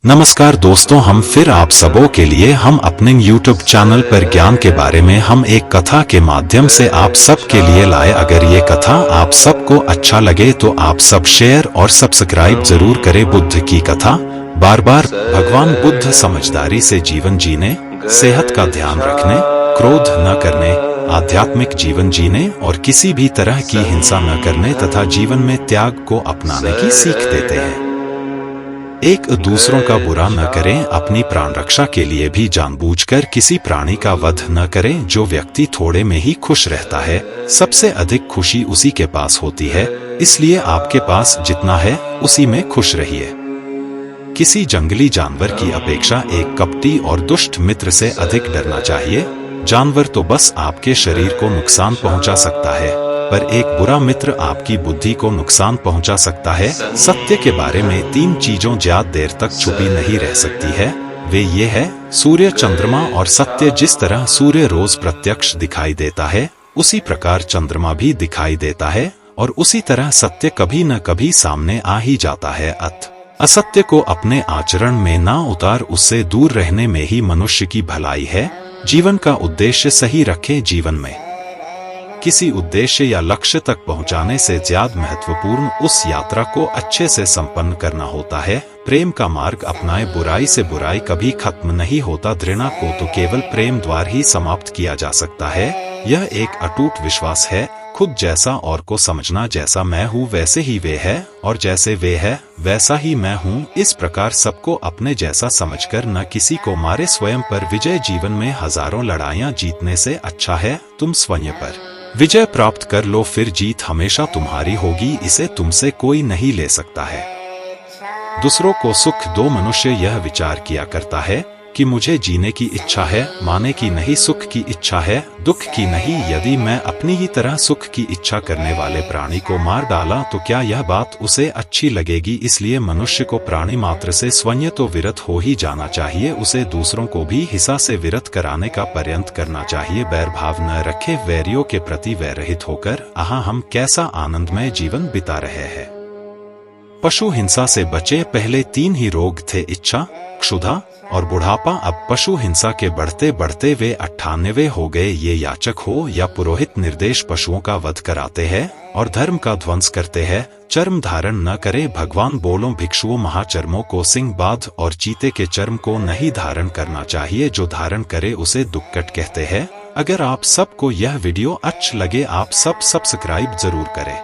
नमस्कार दोस्तों, हम फिर आप सबों के लिए हम अपने YouTube चैनल पर ज्ञान के बारे में हम एक कथा के माध्यम से आप सब के लिए लाए। अगर ये कथा आप सबको अच्छा लगे तो आप सब शेयर और सब्सक्राइब जरूर करें। बुद्ध की कथा। बार बार भगवान बुद्ध समझदारी से जीवन जीने, सेहत का ध्यान रखने, क्रोध न करने, आध्यात्मिक जीवन जीने और किसी भी तरह की हिंसा न करने तथा जीवन में त्याग को अपनाने की सीख देते हैं। एक दूसरों का बुरा न करें, अपनी प्राण रक्षा के लिए भी जानबूझकर किसी प्राणी का वध न करें। जो व्यक्ति थोड़े में ही खुश रहता है, सबसे अधिक खुशी उसी के पास होती है। इसलिए आपके पास जितना है उसी में खुश रहिए। किसी जंगली जानवर की अपेक्षा एक कपटी और दुष्ट मित्र से अधिक डरना चाहिए। जानवर तो बस आपके शरीर को नुकसान पहुंचा सकता है, पर एक बुरा मित्र आपकी बुद्धि को नुकसान पहुंचा सकता है। सत्य के बारे में 3 चीजों ज्यादा देर तक छुपी नहीं रह सकती है। वे ये है सूर्य, चंद्रमा और सत्य। जिस तरह सूर्य रोज प्रत्यक्ष दिखाई देता है, उसी प्रकार चंद्रमा भी दिखाई देता है और उसी तरह सत्य कभी न कभी सामने आ ही जाता है। असत्य को अपने आचरण में ना उतार, उससे दूर रहने में ही मनुष्य की भलाई है। जीवन का उद्देश्य सही रखें। जीवन में किसी उद्देश्य या लक्ष्य तक पहुंचाने से ज्यादा महत्वपूर्ण उस यात्रा को अच्छे से संपन्न करना होता है। प्रेम का मार्ग अपनाएं। बुराई से बुराई कभी खत्म नहीं होता। घृणा को तो केवल प्रेम द्वारा ही समाप्त किया जा सकता है। यह एक अटूट विश्वास है। खुद जैसा और को समझना। जैसा मैं हूँ वैसे ही वे है और जैसे वे है वैसा ही मैं हूँ। इस प्रकार सबको अपने जैसा समझकर न किसी को मारे, स्वयं पर विजय। जीवन में हजारों लड़ाइयाँ जीतने से अच्छा है तुम स्वयं पर विजय प्राप्त कर लो, फिर जीत हमेशा तुम्हारी होगी। इसे तुमसे कोई नहीं ले सकता है। दूसरों को सुख दो। मनुष्य यह विचार किया करता है कि मुझे जीने की इच्छा है, माने की नहीं, सुख की इच्छा है, दुख की नहीं। यदि मैं अपनी ही तरह सुख की इच्छा करने वाले प्राणी को मार डाला तो क्या यह बात उसे अच्छी लगेगी? इसलिए मनुष्य को प्राणी मात्र से स्वयं तो विरत हो ही जाना चाहिए। उसे दूसरों को भी हिंसा से विरत कराने का प्रयत्न करना चाहिए। बैर भाव न रखे, वैरियों के प्रति वैरहित होकर हम कैसा आनंदमय जीवन बिता रहे हैं। पशु हिंसा से बचे। पहले 3 ही रोग थे, इच्छा, क्षुधा और बुढ़ापा। अब पशु हिंसा के बढ़ते बढ़ते वे 98 हो गए। ये याचक हो या पुरोहित, निर्देश पशुओं का वध कराते हैं और धर्म का ध्वंस करते हैं। चर्म धारण न करे। भगवान बोलो भिक्षुओं, महाचर्मों को, सिंह, बाघ और चीते के चर्म को नहीं धारण करना चाहिए। जो धारण करे उसे दुक्कट कहते हैं। अगर आप सबको यह वीडियो अच्छा लगे, आप सब सब्सक्राइब जरूर करें।